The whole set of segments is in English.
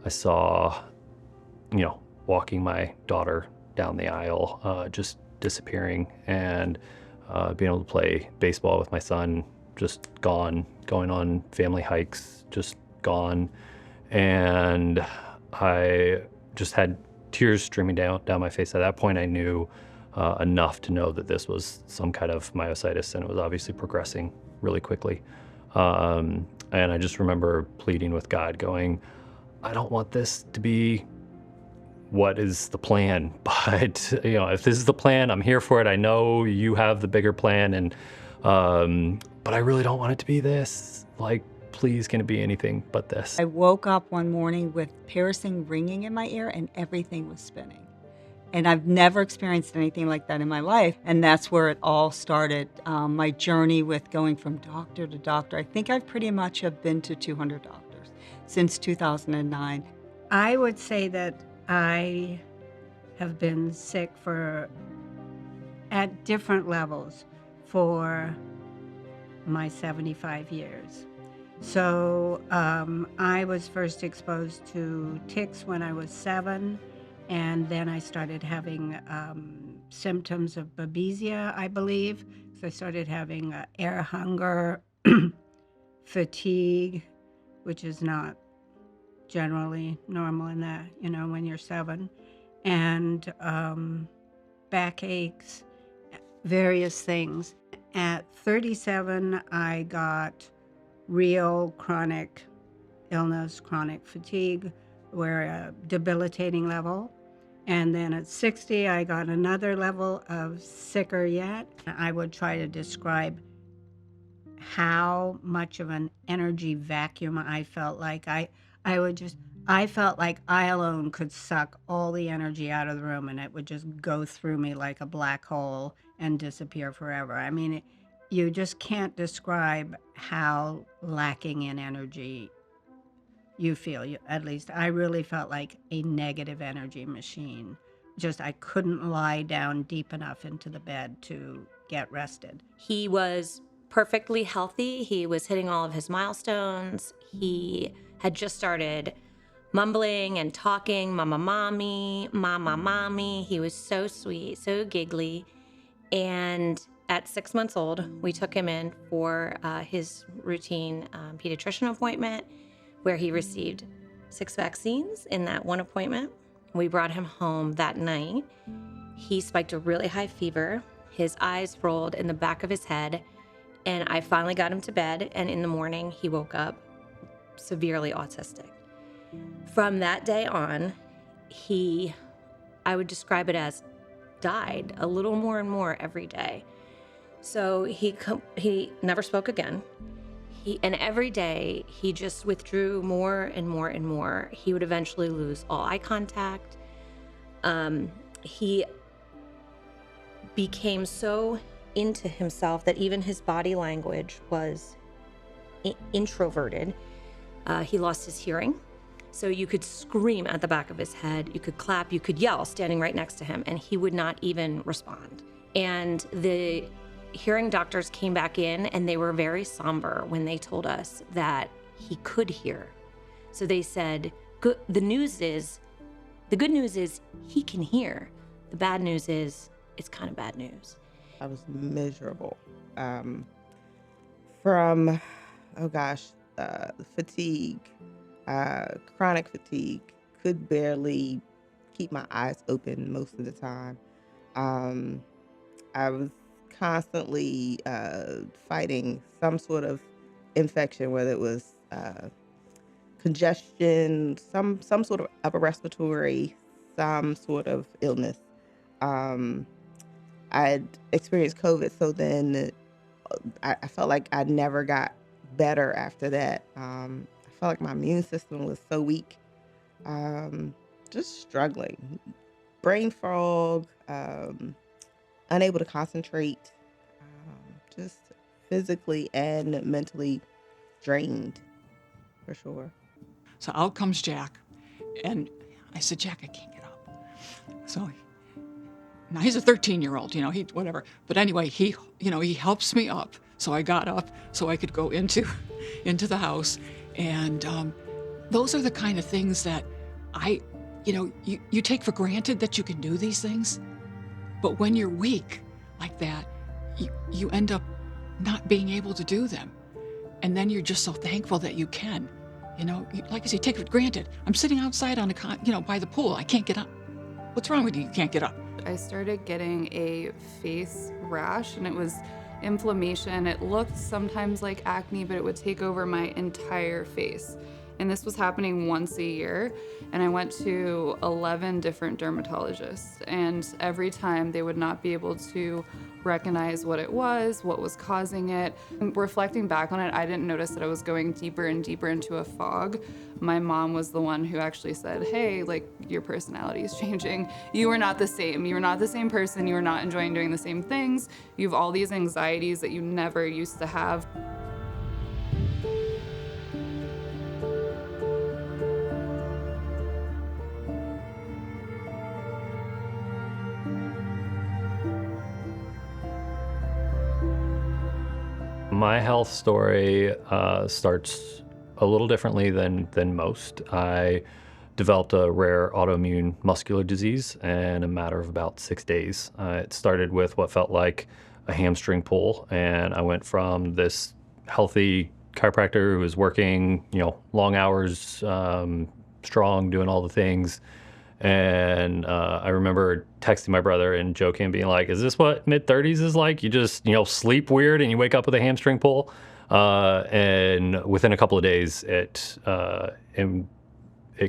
I saw, walking my daughter down the aisle, just disappearing, and being able to play baseball with my son, just gone, going on family hikes, just gone. And I just had tears streaming down my face. At that point, I knew enough to know that this was some kind of myositis, and it was obviously progressing really quickly. And I just remember pleading with God, going, I don't want this to be what is the plan, but if this is the plan, I'm here for it. I know you have the bigger plan, and but I really don't want it to be this. Like, please, can it be anything but this? I woke up one morning with piercing ringing in my ear and everything was spinning. And I've never experienced anything like that in my life. And that's where it all started, my journey with going from doctor to doctor. I think I pretty much have been to 200 doctors since 2009. I would say that I have been sick at different levels for my 75 years. So I was first exposed to ticks when I was 7, and then I started having symptoms of babesia, I believe. So I started having air hunger, fatigue, which is not generally normal in that, when you're 7, and backaches, various things. At 37, I got real chronic illness, chronic fatigue, were a debilitating level. And then at 60, I got another level of sicker yet. I would try to describe how much of an energy vacuum I felt like. I felt like I alone could suck all the energy out of the room, and it would just go through me like a black hole and disappear forever. I mean, you just can't describe how lacking in energy you feel. At least I really felt like a negative energy machine. Just I couldn't lie down deep enough into the bed to get rested. He was perfectly healthy. He was hitting all of his milestones. He had just started mumbling and talking, mama, mommy, mama, mommy. He was so sweet, so giggly. And at 6 months old, we took him in for his routine pediatrician appointment, where he received 6 vaccines in that one appointment. We brought him home that night. He spiked a really high fever. His eyes rolled in the back of his head, and I finally got him to bed, and in the morning he woke up severely autistic. From that day on, I would describe it as died a little more and more every day. So he never spoke again. And every day he just withdrew more and more and more. He would eventually lose all eye contact. He became so into himself that even his body language was introverted. He lost his hearing. So you could scream at the back of his head, you could clap, you could yell standing right next to him, and he would not even respond. And the hearing doctors came back in, and they were very somber when they told us that he could hear. So they said, the good news is he can hear. The bad news is it's kind of bad news. I was miserable from, fatigue, chronic fatigue, could barely keep my eyes open most of the time. I was constantly fighting some sort of infection, whether it was congestion, some sort of upper respiratory, some sort of illness. I'd experienced COVID, so then I felt like I never got better after that. I felt like my immune system was so weak. Just struggling. Brain fog, unable to concentrate, just physically and mentally drained, for sure. So out comes Jack, and I said, Jack, I can't get up. So now he's a 13-year-old, he whatever. But anyway, he helps me up. So I got up so I could go into the house. And those are the kind of things that you take for granted that you can do these things, but when you're weak like that, you end up not being able to do them. And then you're just so thankful that you can. Like I say, take it for granted. I'm sitting outside on by the pool. I can't get up. What's wrong with you? You can't get up. I started getting a face rash, and it was inflammation. It looked sometimes like acne, but it would take over my entire face. And this was happening once a year. And I went to 11 different dermatologists, and every time they would not be able to recognize what it was, what was causing it. And reflecting back on it, I didn't notice that I was going deeper and deeper into a fog. My mom was the one who actually said, hey, like, your personality is changing. You are not the same. You are not the same person. You are not enjoying doing the same things. You have all these anxieties that you never used to have. My health story starts a little differently than most. I developed a rare autoimmune muscular disease in a matter of about 6 days. It started with what felt like a hamstring pull, and I went from this healthy chiropractor who was working, long hours, strong, doing all the things. And I remember texting my brother and joking, being like, is this what mid-30s is like? You just, sleep weird and you wake up with a hamstring pull. And within a couple of days, it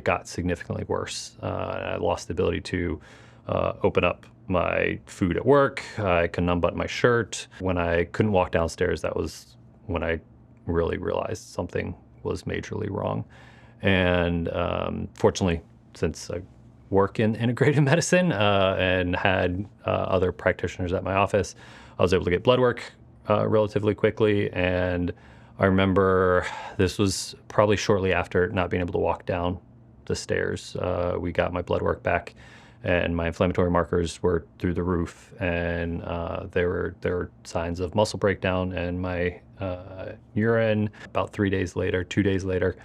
got significantly worse. I lost the ability to open up my food at work. I couldn't unbutton my shirt. When I couldn't walk downstairs, that was when I really realized something was majorly wrong. And fortunately, since I work in integrative medicine and had other practitioners at my office, I was able to get blood work relatively quickly. And I remember this was probably shortly after not being able to walk down the stairs. We got my blood work back, and my inflammatory markers were through the roof, and there were signs of muscle breakdown in my urine. About 2 days later,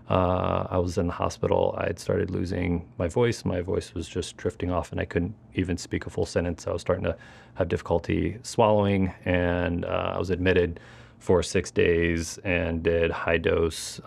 I was in the hospital. I had started losing my voice. My voice was just drifting off, and I couldn't even speak a full sentence. I was starting to have difficulty swallowing, and I was admitted for 6 days and did high-dose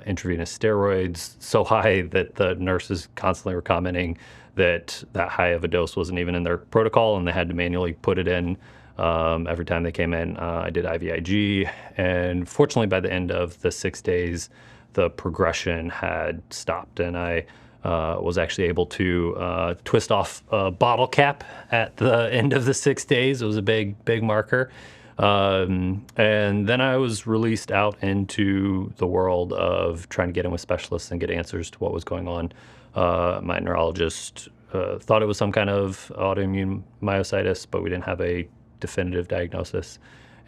intravenous steroids, so high that the nurses constantly were commenting that high of a dose wasn't even in their protocol, and they had to manually put it in every time they came in. I did IVIG, and fortunately, by the end of the 6 days, the progression had stopped, and I was actually able to twist off a bottle cap at the end of the 6 days. It was a big marker. And then I was released out into the world of trying to get in with specialists and get answers to what was going on. My neurologist thought it was some kind of autoimmune myositis, but we didn't have a definitive diagnosis.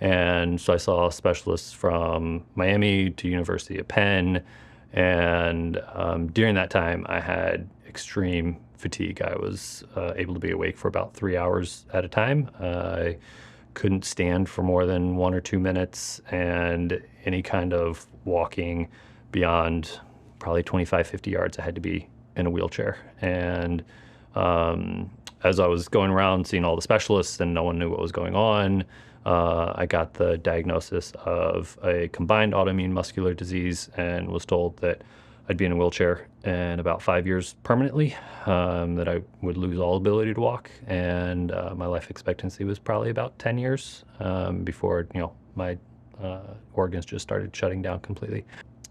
And so I saw specialists from Miami to University of Penn. And during that time, I had extreme fatigue. I was able to be awake for about 3 hours at a time. I couldn't stand for more than 1 or 2 minutes, and any kind of walking beyond probably 25, 50 yards, I had to be in a wheelchair. And as I was going around seeing all the specialists and no one knew what was going on, I got the diagnosis of a combined autoimmune muscular disease and was told that I'd be in a wheelchair in about 5 years permanently, that I would lose all ability to walk, and my life expectancy was probably about 10 years before my organs just started shutting down completely.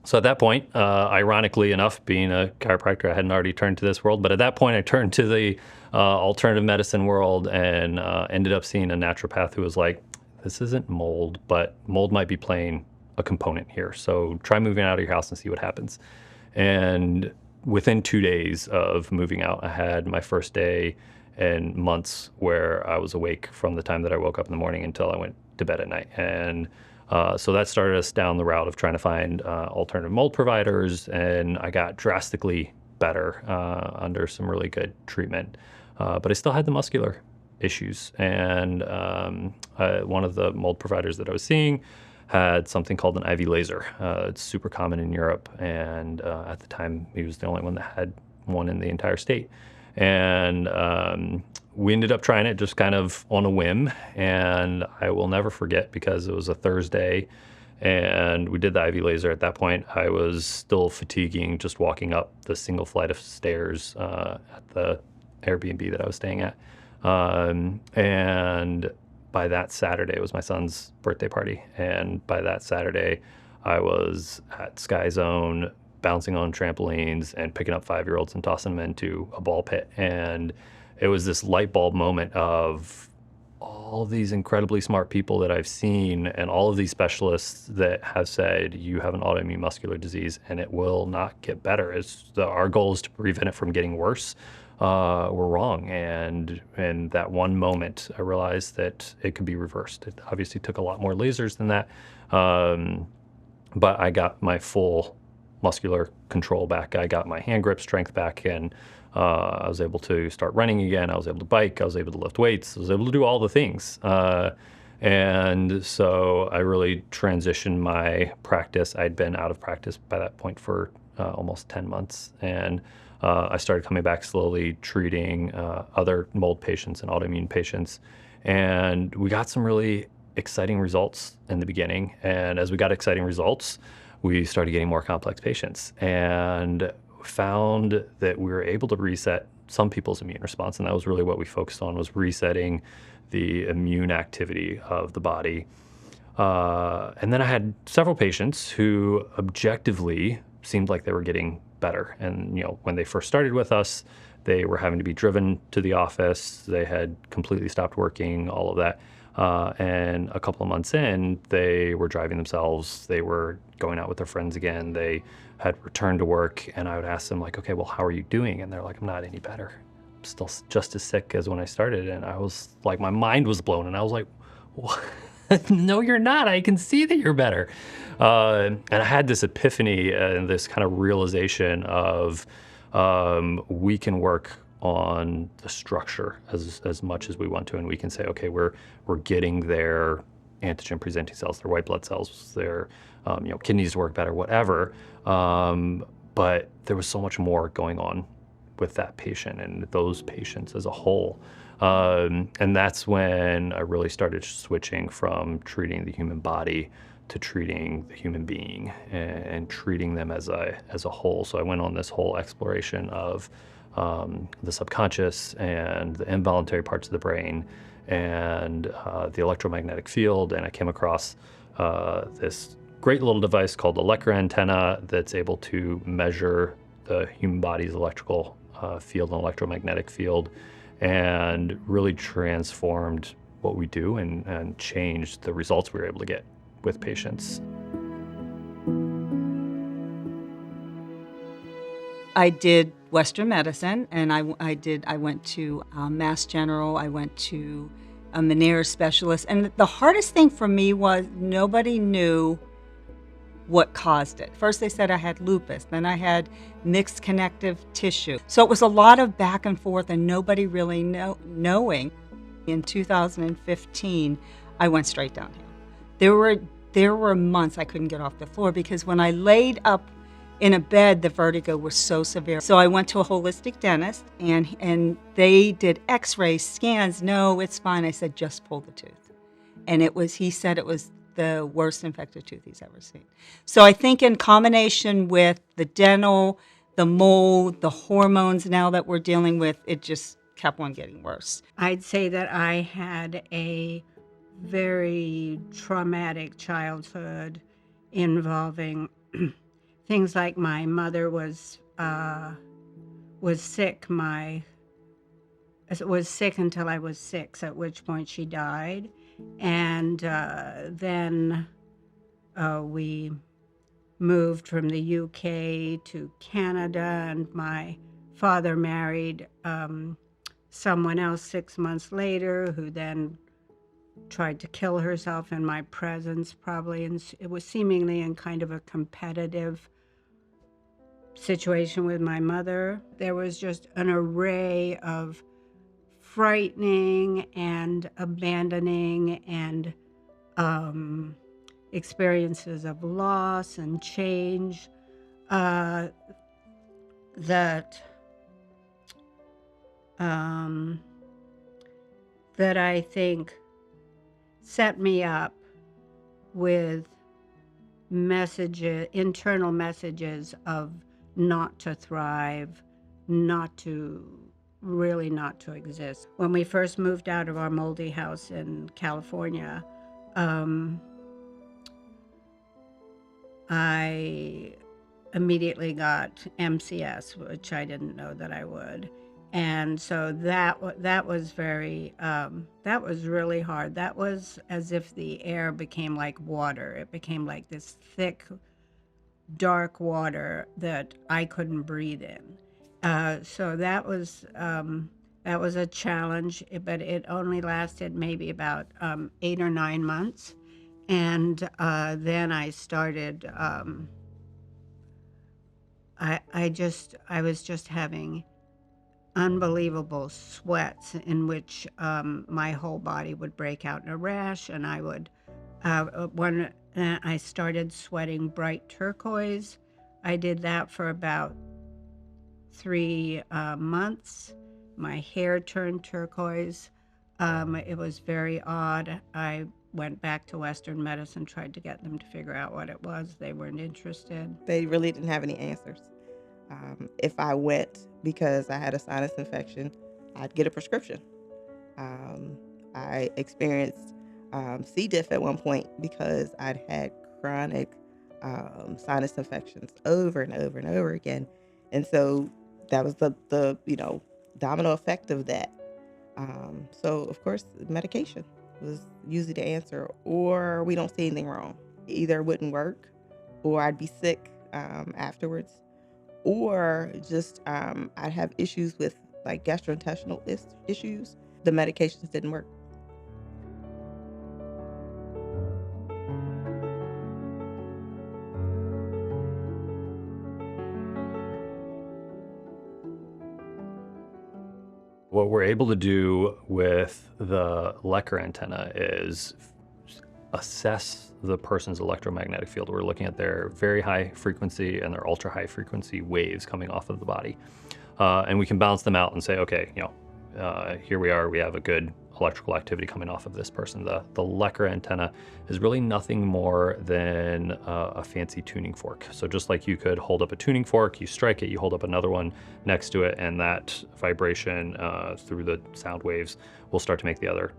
So at that point, ironically enough, being a chiropractor, I hadn't already turned to this world, but at that point I turned to the alternative medicine world and ended up seeing a naturopath who was like, this isn't mold, but mold might be playing a component here. So try moving out of your house and see what happens. And within 2 days of moving out, I had my first day in months where I was awake from the time that I woke up in the morning until I went to bed at night. And so that started us down the route of trying to find alternative mold providers, and I got drastically better under some really good treatment. But I still had the muscular issues. And one of the mold providers that I was seeing had something called an IV laser. It's super common in Europe, and at the time he was the only one that had one in the entire state. And we ended up trying it just kind of on a whim. And I will never forget, because it was a Thursday and we did the IV laser. At that point, I was still fatiguing just walking up the single flight of stairs at the Airbnb that I was staying at. And by that Saturday, it was my son's birthday party. And by that Saturday, I was at Sky Zone bouncing on trampolines and picking up 5-year-olds and tossing them into a ball pit. And it was this light bulb moment of all these incredibly smart people that I've seen and all of these specialists that have said, you have an autoimmune muscular disease and it will not get better. Our goal is to prevent it from getting worse. Were wrong. And that one moment, I realized that it could be reversed. It obviously took a lot more lasers than that. But I got my full muscular control back. I got my hand grip strength back, and I was able to start running again. I was able to bike. I was able to lift weights. I was able to do all the things. And so I really transitioned my practice. I'd been out of practice by that point for almost 10 months. And I started coming back slowly, treating other mold patients and autoimmune patients. And we got some really exciting results in the beginning. And as we got exciting results, we started getting more complex patients and found that we were able to reset some people's immune response. And that was really what we focused on, was resetting the immune activity of the body. And then I had several patients who objectively seemed like they were getting better. And, when they first started with us, they were having to be driven to the office. They had completely stopped working, all of that. And a couple of months in, they were driving themselves. They were going out with their friends again. They had returned to work, and I would ask them, like, okay, well, how are you doing? And they're like, I'm not any better. I'm still just as sick as when I started. And I was like, my mind was blown, and I was like, what? No, you're not. I can see that you're better. And I had this epiphany and this kind of realization of we can work on the structure as much as we want to, and we can say, okay, we're getting their antigen presenting cells, their white blood cells, their kidneys work better, whatever. But there was so much more going on with that patient and those patients as a whole. And that's when I really started switching from treating the human body to treating the human being and treating them as a whole. So I went on this whole exploration of the subconscious and the involuntary parts of the brain and the electromagnetic field. And I came across this great little device called the Lecker antenna that's able to measure the human body's electrical field and electromagnetic field, and really transformed what we do and changed the results we were able to get with patients. I did Western medicine, and I went to Mass General. I went to a Meniere's specialist, and the hardest thing for me was nobody knew what caused it. First they said I had lupus, then I had mixed connective tissue. So it was a lot of back and forth and nobody really knowing. In 2015, I went straight downhill. There were months I couldn't get off the floor because when I laid up in a bed, the vertigo was so severe. So I went to a holistic dentist and they did x-rays, scans. No, it's fine. I said, just pull the tooth. And he said it was the worst infected tooth he's ever seen. So I think in combination with the dental, the mold, the hormones now that we're dealing with, it just kept on getting worse. I'd say that I had a very traumatic childhood involving things like my mother was sick. Was sick until I was 6, at which point she died. And then we moved from the UK to Canada, and my father married someone else 6 months later, who then tried to kill herself in my presence, probably. And it was seemingly in kind of a competitive situation with my mother. There was just an array of frightening and abandoning and experiences of loss and change that that I think set me up with messages, internal messages of not to thrive, not to exist. When we first moved out of our moldy house in California, I immediately got MCS, which I didn't know that I would. And so that was very, that was really hard. That was as if the air became like water. It became like this thick, dark water that I couldn't breathe in. So that was a challenge, but it only lasted maybe about 8 or 9 months. And then I started, I was just having unbelievable sweats in which my whole body would break out in a rash, and I would, when I started sweating bright turquoise, I did that for about 3 months. My hair turned turquoise. It was very odd. I went back to Western medicine, tried to get them to figure out what it was. They weren't interested. They really didn't have any answers. If I went because I had a sinus infection, I'd get a prescription. I experienced C. diff at one point because I'd had chronic sinus infections over and over and over again. And so that was the domino effect of that. So of course, medication was usually the answer, or we don't see anything wrong. Either it wouldn't work, or I'd be sick afterwards, or just I'd have issues with like gastrointestinal issues. The medications didn't work. What we're able to do with the Lecker antenna is assess the person's electromagnetic field. We're looking at their very high frequency and their ultra high frequency waves coming off of the body. And we can balance them out and say, okay, here we are, we have a good electrical activity coming off of this person. The Lecker antenna is really nothing more than a fancy tuning fork. So just like you could hold up a tuning fork, you strike it, you hold up another one next to it, and that vibration through the sound waves will start to make the other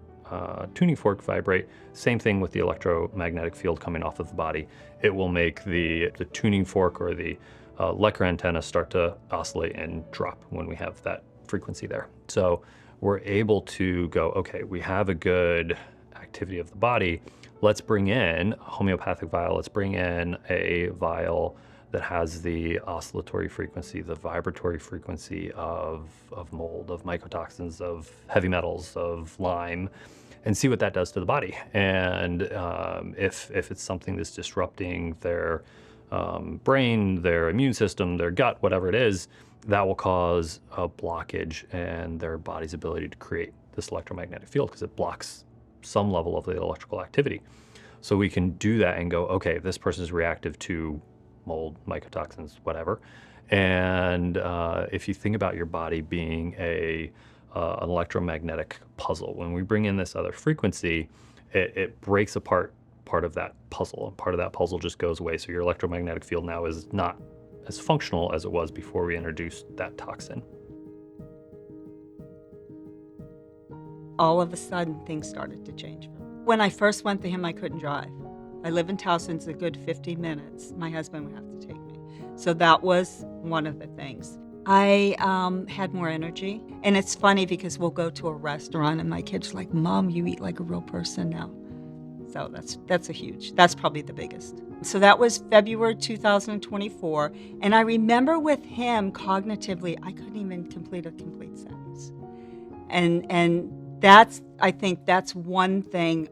tuning fork vibrate. Same thing with the electromagnetic field coming off of the body. It will make the tuning fork or the Lecker antenna start to oscillate and drop when we have that frequency there. So we're able to go, okay, we have a good activity of the body. Let's bring in a homeopathic vial. Let's bring in a vial that has the oscillatory frequency, the vibratory frequency of mold, of mycotoxins, of heavy metals, of Lyme, and see what that does to the body. And if it's something that's disrupting their brain, their immune system, their gut, whatever it is, that will cause a blockage in their body's ability to create this electromagnetic field because it blocks some level of the electrical activity. So we can do that and go, okay, this person is reactive to mold, mycotoxins, whatever. And if you think about your body being an electromagnetic puzzle, when we bring in this other frequency, it breaks apart part of that puzzle, and part of that puzzle just goes away. So your electromagnetic field now is not as functional as it was before we introduced that toxin. All of a sudden, things started to change. When I first went to him, I couldn't drive. I live in Towson's a good 50 minutes. My husband would have to take me. So that was one of the things. I had more energy. And it's funny because we'll go to a restaurant and my kid's like, Mom, you eat like a real person now. So that's probably the biggest. So that was February 2024. And I remember with him cognitively, I couldn't even complete a complete sentence. And I think that's one thing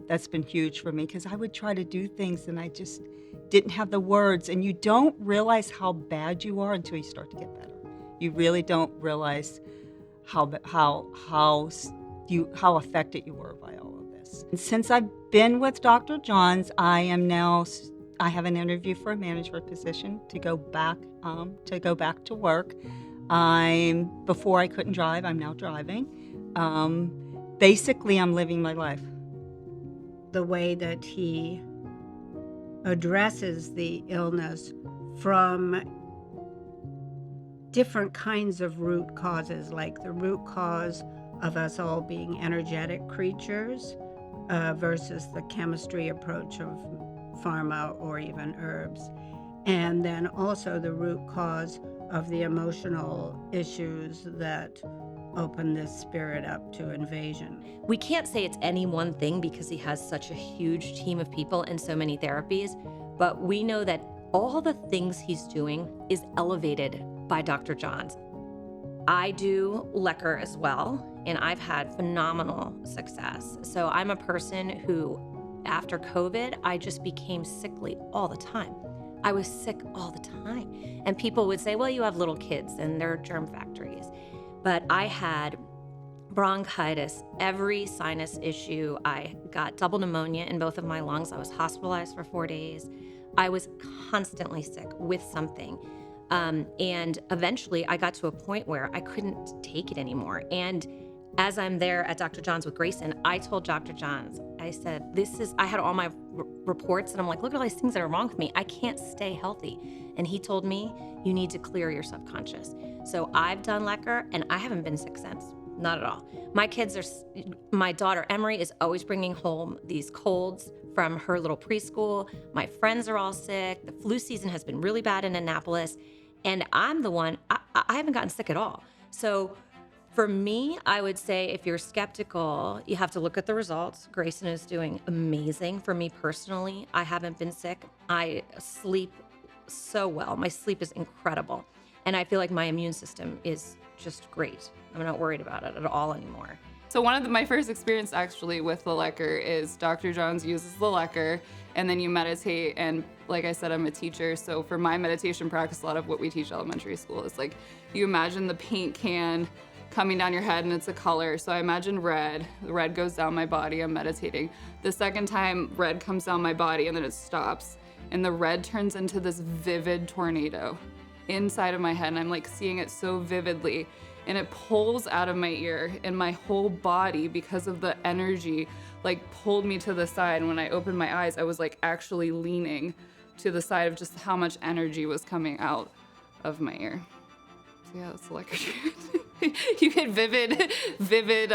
that's been huge for me, because I would try to do things and I just didn't have the words. And you don't realize how bad you are until you start to get better. You really don't realize how affected you were by all of this. And since I've been with Dr. Johns, I have an interview for a management position to go back to work. Before I couldn't drive, I'm now driving. Basically, I'm living my life. The way that he addresses the illness from different kinds of root causes, like the root cause of us all being energetic creatures versus the chemistry approach of pharma or even herbs. And then also the root cause of the emotional issues that open this spirit up to invasion. We can't say it's any one thing because he has such a huge team of people and so many therapies, but we know that all the things he's doing is elevated by Dr. John's. I do Lecker as well, and I've had phenomenal success. So I'm a person who, after COVID, I just became sickly all the time. I was sick all the time. And people would say, well, you have little kids and they're germ factories. But I had bronchitis, every sinus issue. I got double pneumonia in both of my lungs. I was hospitalized for 4 days. I was constantly sick with something. And eventually I got to a point where I couldn't take it anymore. And as I'm there at Dr. John's with Grayson, I told Dr. John's, I said, I had all my reports and I'm like, look at all these things that are wrong with me. I can't stay healthy. And he told me, you need to clear your subconscious. So I've done Lecker and I haven't been sick since. Not at all. My daughter Emery is always bringing home these colds from her little preschool. My friends are all sick. The flu season has been really bad in Annapolis. And I'm the one, I haven't gotten sick at all. So for me, I would say if you're skeptical, you have to look at the results. Grayson is doing amazing. For me personally, I haven't been sick. I sleep so well. My sleep is incredible. And I feel like my immune system is just great. I'm not worried about it at all anymore. So one of my first experience actually with the Lecker is Dr. Jones uses the Lecker and then you meditate. And like I said, I'm a teacher. So for my meditation practice, a lot of what we teach elementary school is like, you imagine the paint can coming down your head and it's a color. So I imagine red. The red goes down my body, I'm meditating. The second time, red comes down my body and then it stops. And the red turns into this vivid tornado inside of my head. And I'm like seeing it so vividly. And it pulls out of my ear and my whole body, because of the energy, like pulled me to the side. And when I opened my eyes, I was like actually leaning to the side of just how much energy was coming out of my ear. So yeah, it's electric. You get vivid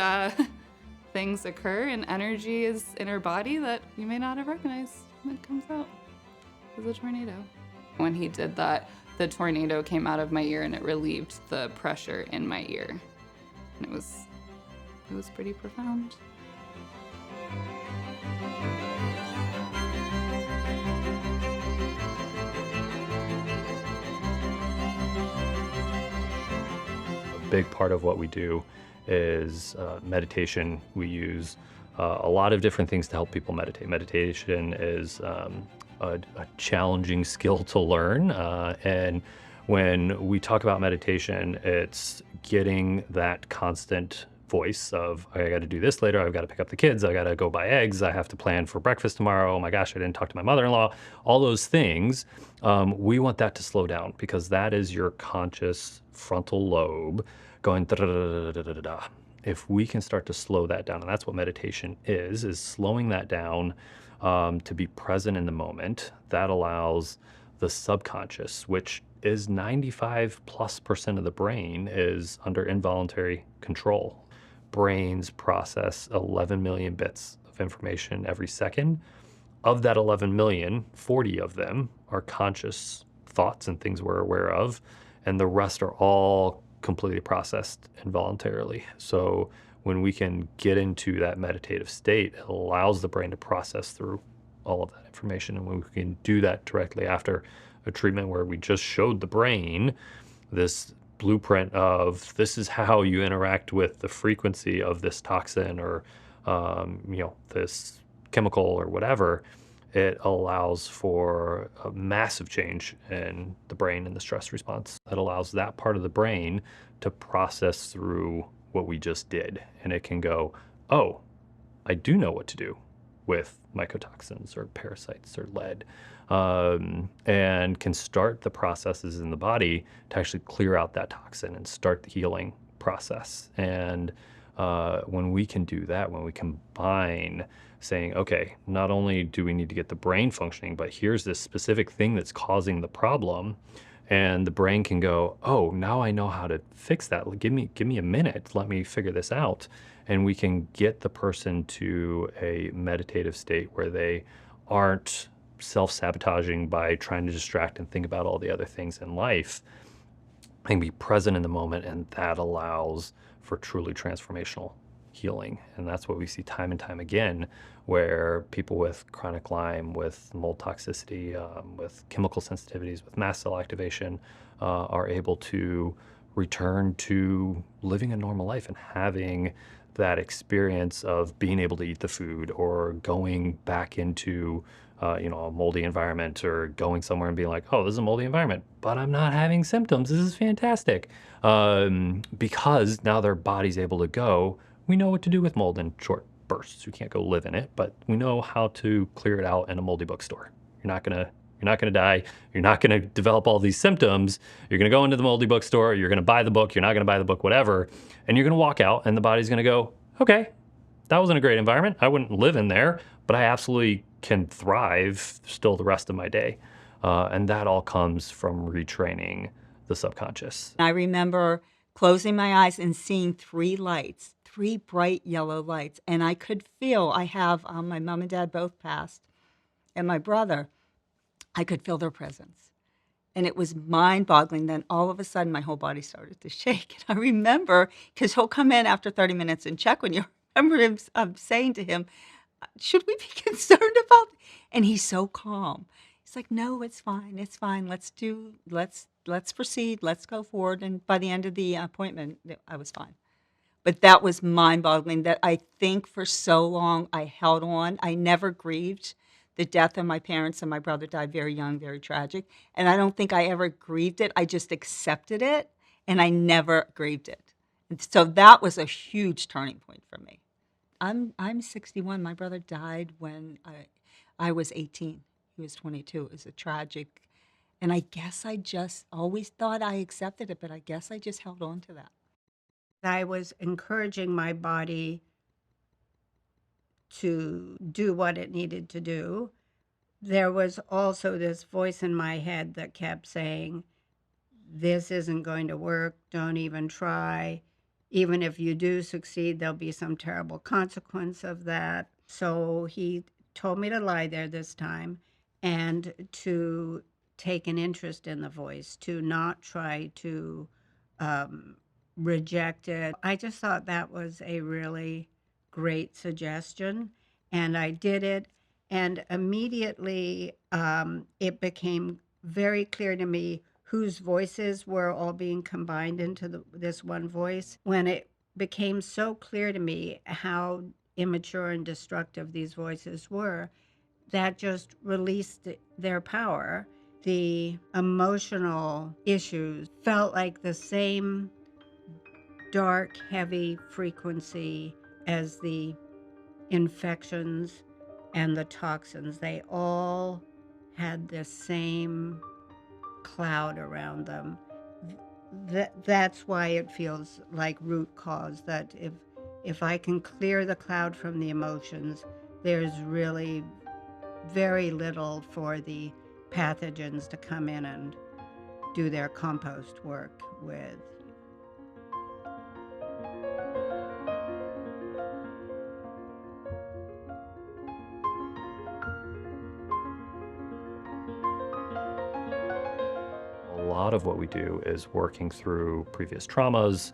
things occur, and energy is in our body that you may not have recognized when it comes out as a tornado. When he did that, the tornado came out of my ear and it relieved the pressure in my ear. And it was pretty profound. A big part of what we do is meditation. We use a lot of different things to help people meditate. Meditation is a challenging skill to learn. And when we talk about meditation, it's getting that constant voice of, I got to do this later. I've got to pick up the kids. I got to go buy eggs. I have to plan for breakfast tomorrow. Oh my gosh, I didn't talk to my mother-in-law. All those things. We want that to slow down because that is your conscious frontal lobe going da-da-da-da-da-da-da. If we can start to slow that down, and that's what meditation is slowing that down, to be present in the moment, that allows the subconscious, which is 95+% of the brain, is under involuntary control. Brains process 11 million bits of information every second. Of that 11 million, 40 of them are conscious thoughts and things we're aware of, and the rest are all completely processed involuntarily. So when we can get into that meditative state, it allows the brain to process through all of that information. And when we can do that directly after a treatment where we just showed the brain this blueprint of this is how you interact with the frequency of this toxin or this chemical or whatever, it allows for a massive change in the brain and the stress response. It allows that part of the brain to process through what we just did. And it can go, oh, I do know what to do. with mycotoxins or parasites or lead, and can start the processes in the body to actually clear out that toxin and start the healing process. And when we can do that, when we combine saying, okay, not only do we need to get the brain functioning, but here's this specific thing that's causing the problem, and the brain can go, oh, now I know how to fix that. Give me a minute. Let me figure this out. And we can get the person to a meditative state where they aren't self-sabotaging by trying to distract and think about all the other things in life. They can be present in the moment, and that allows for truly transformational healing. And that's what we see time and time again, where people with chronic Lyme, with mold toxicity, with chemical sensitivities, with mast cell activation, are able to return to living a normal life and having that experience of being able to eat the food, or going back into a moldy environment, or going somewhere and being like, oh, this is a moldy environment, but I'm not having symptoms. This is fantastic. Because now their body's able to go, we know what to do with mold in short bursts. We can't go live in it, but we know how to clear it out in a moldy bookstore. You're not gonna die. You're not gonna develop all these symptoms. You're gonna go into the moldy bookstore. You're gonna buy the book. You're not gonna buy the book, whatever. And you're gonna walk out, and the body's gonna go, okay, that wasn't a great environment. I wouldn't live in there, but I absolutely can thrive still the rest of my day. And that all comes from retraining the subconscious. I remember closing my eyes and seeing three bright yellow lights. And I could feel, I have my mom and dad both passed, and my brother, I could feel their presence. And it was mind-boggling. Then all of a sudden, my whole body started to shake. And I remember, because he'll come in after 30 minutes and check on you. I remember him saying to him, should we be concerned about? And he's so calm. He's like, no, it's fine. It's fine. Let's proceed. Let's go forward. And by the end of the appointment, I was fine. But that was mind-boggling, that I think for so long I held on. I never grieved the death of my parents, and my brother died very young, very tragic. And I don't think I ever grieved it. I just accepted it, and I never grieved it. And so that was a huge turning point for me. I'm 61. My brother died when I was 18. He was 22. It was a tragic, and I guess I just always thought I accepted it, but I guess I just held on to that. I was encouraging my body to do what it needed to do. There was also this voice in my head that kept saying, this isn't going to work. Don't even try. Even if you do succeed, there'll be some terrible consequence of that. So he told me to lie there this time and to take an interest in the voice, to not try to reject it. I just thought that was a really great suggestion, and I did it. And immediately it became very clear to me whose voices were all being combined into this one voice. When it became so clear to me how immature and destructive these voices were, that just released their power. The emotional issues felt like the same dark, heavy frequency as the infections and the toxins. They all had the same cloud around them. That's why it feels like root cause, that if I can clear the cloud from the emotions, there's really very little for the pathogens to come in and do their compost work with. A lot of what we do is working through previous traumas,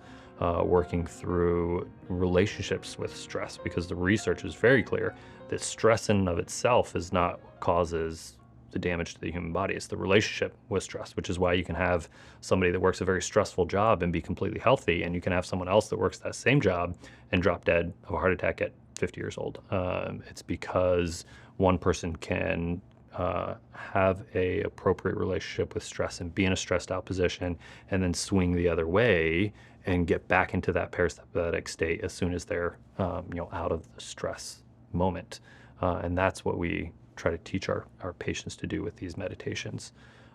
working through relationships with stress, because the research is very clear that stress in and of itself is not what causes the damage to the human body. It's the relationship with stress, which is why you can have somebody that works a very stressful job and be completely healthy, and you can have someone else that works that same job and drop dead of a heart attack at 50 years old. It's because one person can have a appropriate relationship with stress and be in a stressed out position, and then swing the other way and get back into that parasympathetic state as soon as they're out of the stress moment. And that's what we try to teach our patients to do with these meditations.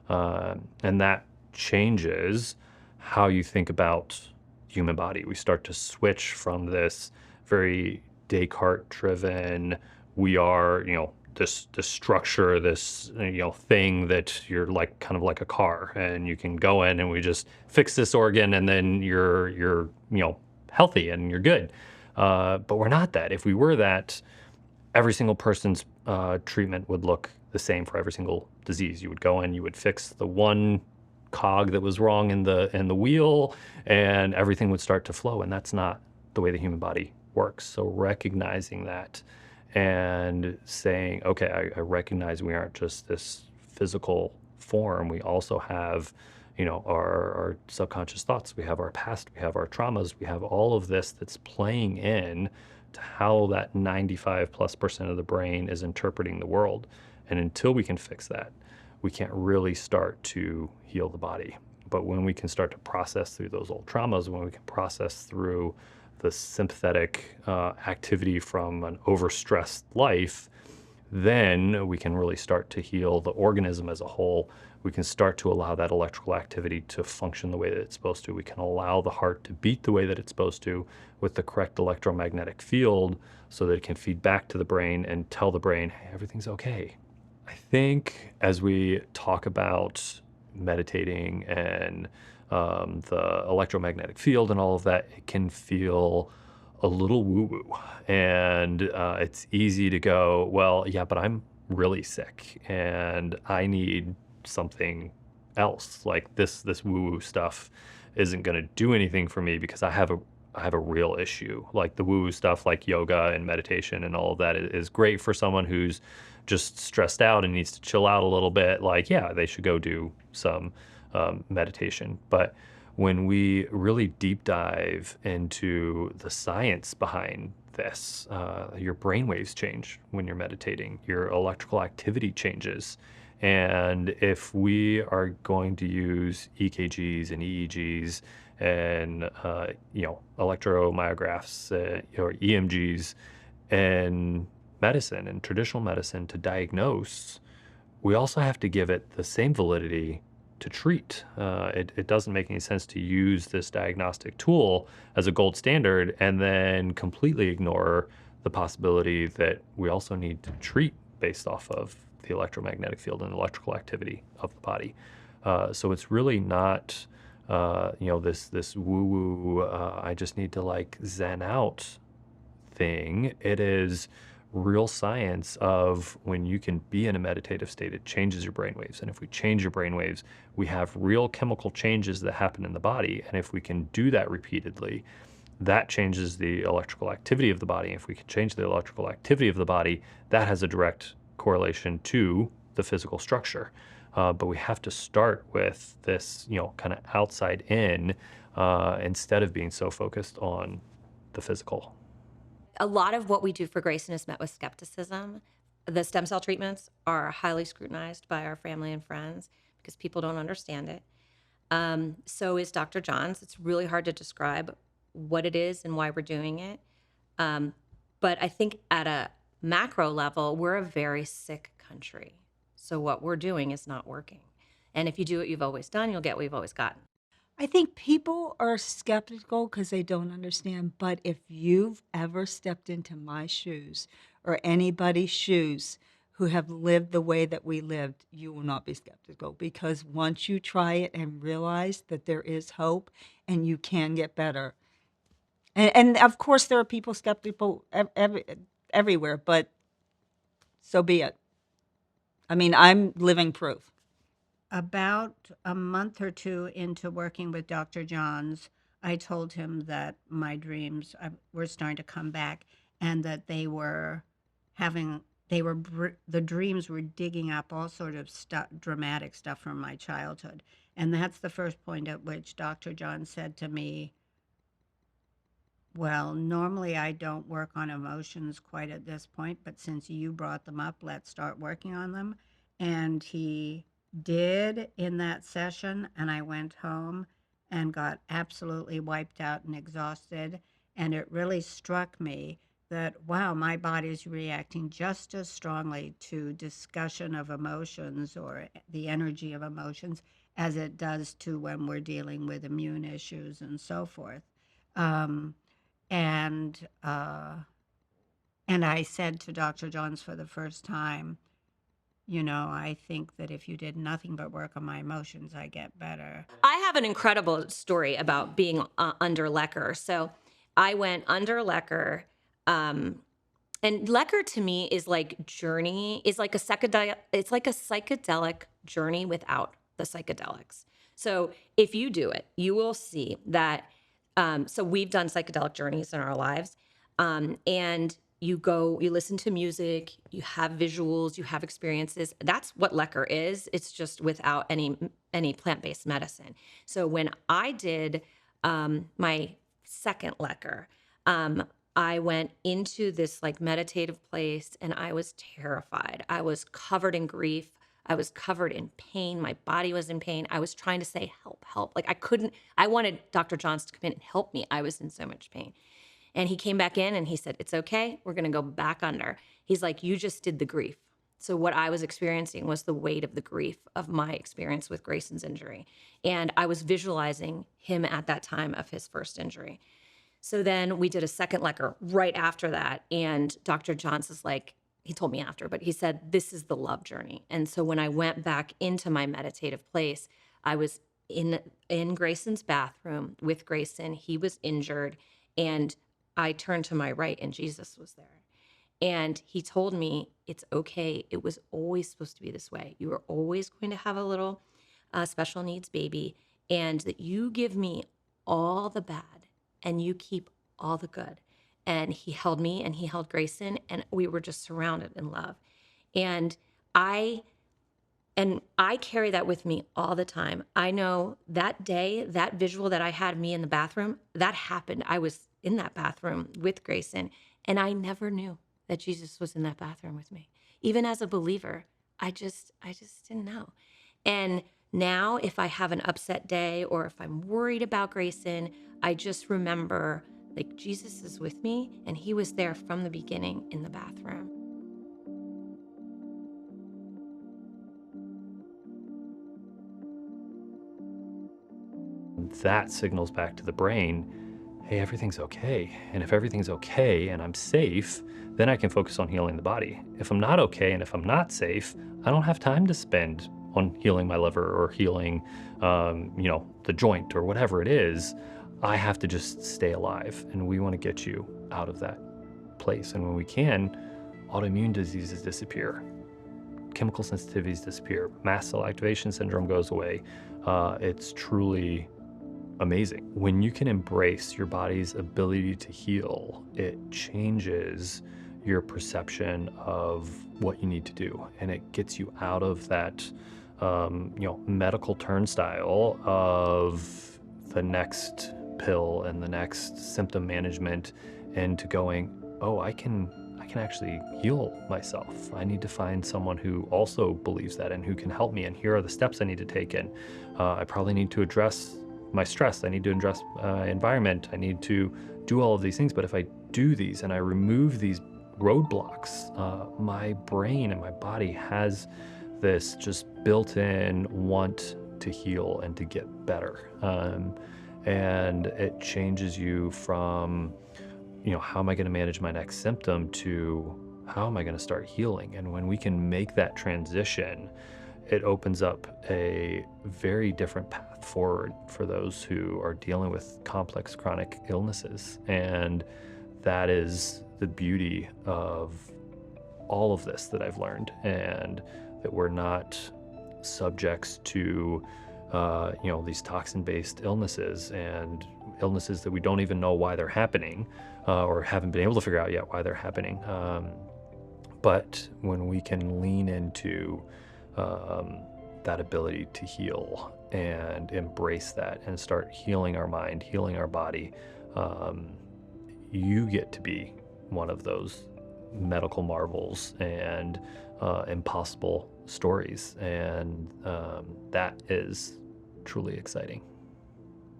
And that changes how you think about the human body. We start to switch from this very Descartes driven, we are, this structure, this, thing that you're like kind of like a car, and you can go in and we just fix this organ and then you're healthy and you're good. But we're not that. If we were that, every single person's treatment would look the same for every single disease. You would go in, you would fix the one cog that was wrong in the wheel, and everything would start to flow. And that's not the way the human body works. So recognizing that and saying, okay, I recognize we aren't just this physical form. We also have, our subconscious thoughts. We have our past. We have our traumas. We have all of this that's playing in to how that 95+% of the brain is interpreting the world. And until we can fix that, we can't really start to heal the body. But when we can start to process through those old traumas, when we can process through the sympathetic activity from an overstressed life, then we can really start to heal the organism as a whole. We can start to allow that electrical activity to function the way that it's supposed to. We can allow the heart to beat the way that it's supposed to with the correct electromagnetic field so that it can feed back to the brain and tell the brain, hey, everything's okay. I think as we talk about meditating and the electromagnetic field and all of that, it can feel a little woo-woo. And it's easy to go, well, yeah, but I'm really sick and I need something else. Like this woo-woo stuff isn't going to do anything for me because I have a real issue. Like the woo-woo stuff, like yoga and meditation and all of that is great for someone who's just stressed out and needs to chill out a little bit. Like, yeah, they should go do some meditation. But when we really deep dive into the science behind this, your brainwaves change when you're meditating, your electrical activity changes. And if we are going to use EKGs and EEGs and electromyographs or EMGs and medicine and traditional medicine to diagnose, we also have to give it the same validity to treat. It doesn't make any sense to use this diagnostic tool as a gold standard and then completely ignore the possibility that we also need to treat based off of the electromagnetic field and electrical activity of the body. So it's really not, this woo-woo, I just need to like zen out thing. It is real science of when you can be in a meditative state, it changes your brainwaves. And if we change your brainwaves, we have real chemical changes that happen in the body. And if we can do that repeatedly, that changes the electrical activity of the body. If we can change the electrical activity of the body, that has a direct correlation to the physical structure. But we have to start with this, kind of outside in, instead of being so focused on the physical. A lot of what we do for Grayson is met with skepticism. The stem cell treatments are highly scrutinized by our family and friends because people don't understand it. So is Dr. John's. It's really hard to describe what it is and why we're doing it. But I think at a macro level, we're a very sick country. So what we're doing is not working. And if you do what you've always done, you'll get what you've always gotten. I think people are skeptical because they don't understand. But if you've ever stepped into my shoes or anybody's shoes who have lived the way that we lived, you will not be skeptical, because once you try it and realize that there is hope and you can get better. And of course, there are people skeptical everywhere, but so be it. I mean, I'm living proof. About a month or two into working with Dr. Johns, I told him that my dreams were starting to come back, and that the dreams were digging up all sort of dramatic stuff from my childhood. And that's the first point at which Dr. John said to me, well, normally I don't work on emotions quite at this point, but since you brought them up, let's start working on them. And he did in that session, and I went home and got absolutely wiped out and exhausted. And it really struck me that, wow, my body is reacting just as strongly to discussion of emotions or the energy of emotions as it does to when we're dealing with immune issues and so forth. Um, and and I said to Dr. Johns for the first time, I think that if you did nothing but work on my emotions, I get better. I have an incredible story about being under Lecker. So I went under Lecker. And Lecker to me is like a psychedelic. It's like a psychedelic journey without the psychedelics. So if you do it, you will see that. So we've done psychedelic journeys in our lives, and you listen to music, you have visuals, you have experiences. That's what Lecker is. It's just without any plant-based medicine. So when I did my second Lecker, I went into this like meditative place and I was terrified. I was covered in grief. I was covered in pain. My body was in pain. I was trying to say, help, help. Like I wanted Dr. Johns to come in and help me. I was in so much pain. And he came back in and he said, it's okay. We're going to go back under. He's like, you just did the grief. So what I was experiencing was the weight of the grief of my experience with Grayson's injury. And I was visualizing him at that time of his first injury. So then we did a second Lecker right after that. And Dr. Johns is like, he told me after, but he said, this is the love journey. And so when I went back into my meditative place, I was in Grayson's bathroom with Grayson. He was injured. And I turned to my right and Jesus was there. And he told me, it's okay. It was always supposed to be this way. You were always going to have a little special needs baby, and that you give me all the bad and you keep all the good. And he held me and he held Grayson, and we were just surrounded in love. And I carry that with me all the time. I know that day, that visual that I had me in the bathroom, that happened. I was in that bathroom with Grayson, and I never knew that Jesus was in that bathroom with me. Even as a believer, I just didn't know. And now if I have an upset day or if I'm worried about Grayson, I just remember like Jesus is with me, and he was there from the beginning in the bathroom. That signals back to the brain, hey, everything's okay. And if everything's okay and I'm safe, then I can focus on healing the body. If I'm not okay and if I'm not safe, I don't have time to spend on healing my liver or healing, the joint or whatever it is. I have to just stay alive. And we want to get you out of that place. And when we can, autoimmune diseases disappear. Chemical sensitivities disappear. Mast cell activation syndrome goes away. It's truly amazing. When you can embrace your body's ability to heal, it changes your perception of what you need to do. And it gets you out of that, medical turnstile of the next pill and the next symptom management, into going, oh, I can actually heal myself. I need to find someone who also believes that and who can help me. And here are the steps I need to take. And I probably need to address my stress. I need to address environment. I need to do all of these things. But if I do these and I remove these roadblocks, my brain and my body has this just built-in want to heal and to get better. And it changes you from, how am I going to manage my next symptom to how am I going to start healing? And when we can make that transition, it opens up a very different path forward for those who are dealing with complex chronic illnesses. And that is the beauty of all of this that I've learned, and that we're not subjects to these toxin-based illnesses and illnesses that we don't even know why they're happening, or haven't been able to figure out yet why they're happening. But when we can lean into that ability to heal and embrace that and start healing our mind, healing our body, you get to be one of those medical marvels and impossible stories. And that is truly exciting.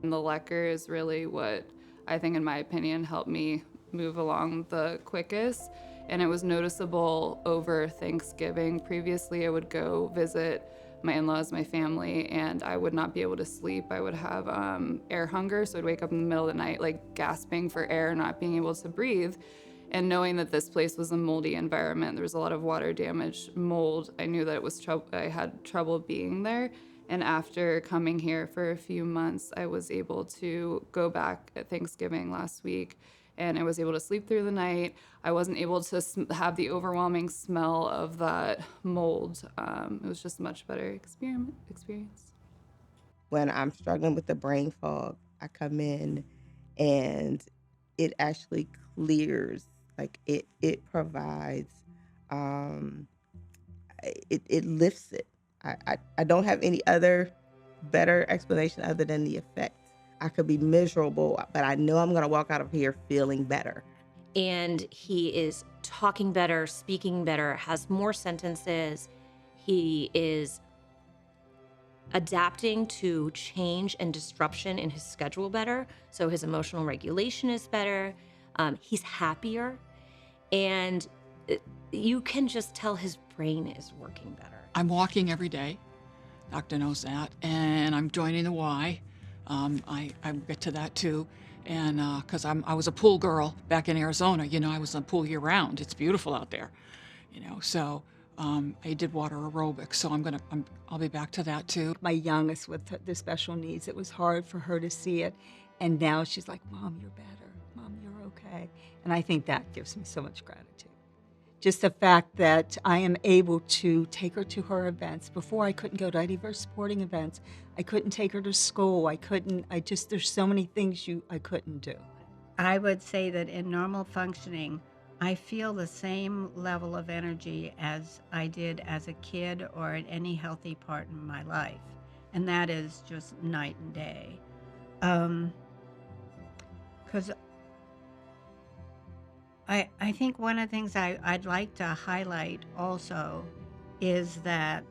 And the Lecker is really what I think, in my opinion, helped me move along the quickest. And it was noticeable over Thanksgiving. Previously, I would go visit my in-laws, my family, and I would not be able to sleep. I would have air hunger, so I'd wake up in the middle of the night, like gasping for air, not being able to breathe. And knowing that this place was a moldy environment, there was a lot of water damage, mold, I knew that it was I had trouble being there. And after coming here for a few months, I was able to go back at Thanksgiving last week, and I was able to sleep through the night. I wasn't able to have the overwhelming smell of that mold. It was just a much better experience. When I'm struggling with the brain fog, I come in and it actually clears. Like it provides, it lifts it. I don't have any other better explanation other than the effect. I could be miserable, but I know I'm going to walk out of here feeling better. And he is talking better, speaking better, has more sentences. He is adapting to change and disruption in his schedule better. So his emotional regulation is better. He's happier. And you can just tell his brain is working better. I'm walking every day. Doctor knows that. And I'm joining the Y. I get to that too. And because I was a pool girl back in Arizona, I was in the pool year round. It's beautiful out there, So I did water aerobics, so I'll be back to that too. My youngest with the special needs, it was hard for her to see it. And now she's like, Mom, you're better. Mom, you're okay. And I think that gives me so much gratitude. Just the fact that I am able to take her to her events. Before, I couldn't go to any of her sporting events. I couldn't take her to school. There's so many things I couldn't do. I would say that in normal functioning, I feel the same level of energy as I did as a kid or at any healthy part in my life. And that is just night and day. Because I think one of the things I'd like to highlight also is that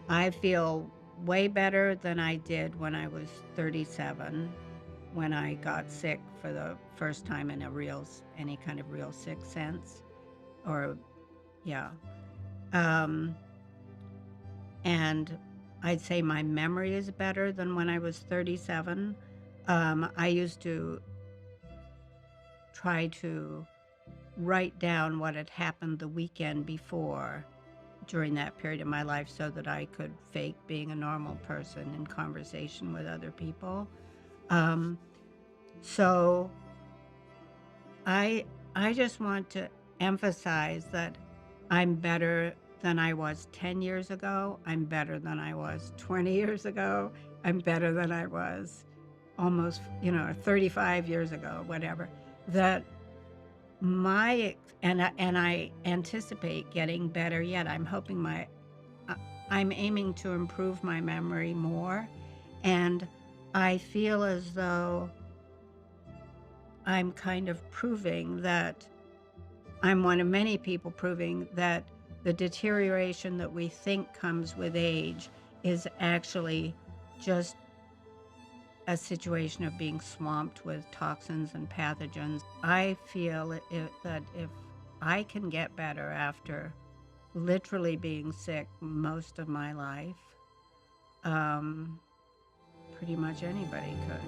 I feel way better than I did when I was 37, when I got sick for the first time in any kind of real sick sense. And I'd say my memory is better than when I was 37. I used to try to write down what had happened the weekend before during that period of my life so that I could fake being a normal person in conversation with other people. So I just want to emphasize that I'm better than I was 10 years ago. I'm better than I was 20 years ago. I'm better than I was almost, 35 years ago, whatever. That and I anticipate getting better yet. I'm aiming to improve my memory more, and I feel as though I'm kind of proving that I'm one of many people proving that the deterioration that we think comes with age is actually just a situation of being swamped with toxins and pathogens. I feel that if I can get better after literally being sick most of my life, pretty much anybody could.